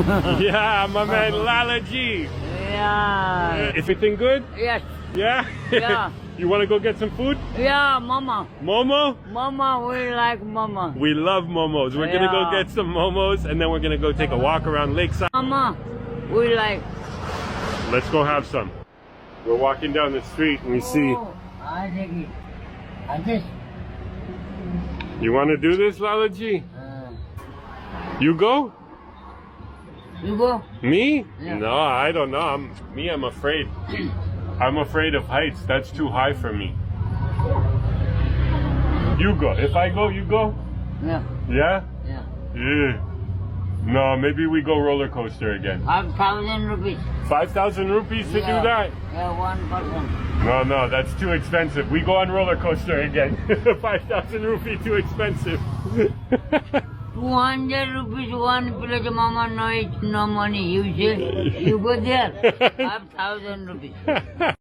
Yeah, my man Lala G. Yeah. Is everything good? Yes. Yeah? Yeah. You want to go get some food? Yeah, mama. Momo? Mama, we like mama. We love momos. We're gonna go Yeah. get some momos and then we're gonna go take a walk around Lakeside. Mama, we like. Let's go have some. We're walking down the street and we see. Oh, I take it. I just. You want to do this, Lala G? You go? You go? Me? Yeah. No, I don't know. I'm afraid. I'm afraid of heights. That's too high for me. You go. If I go, you go? Yeah. Yeah? Yeah. Yeah. No, maybe we go roller coaster again. 5,000 rupees. 5,000 rupees to Yeah. do that? Yeah, one person. No, that's too expensive. We go on roller coaster again. 5,000 rupee too expensive. 200 rupees one plate, mama. No, it's no money. You say you go there. 5,000 rupees.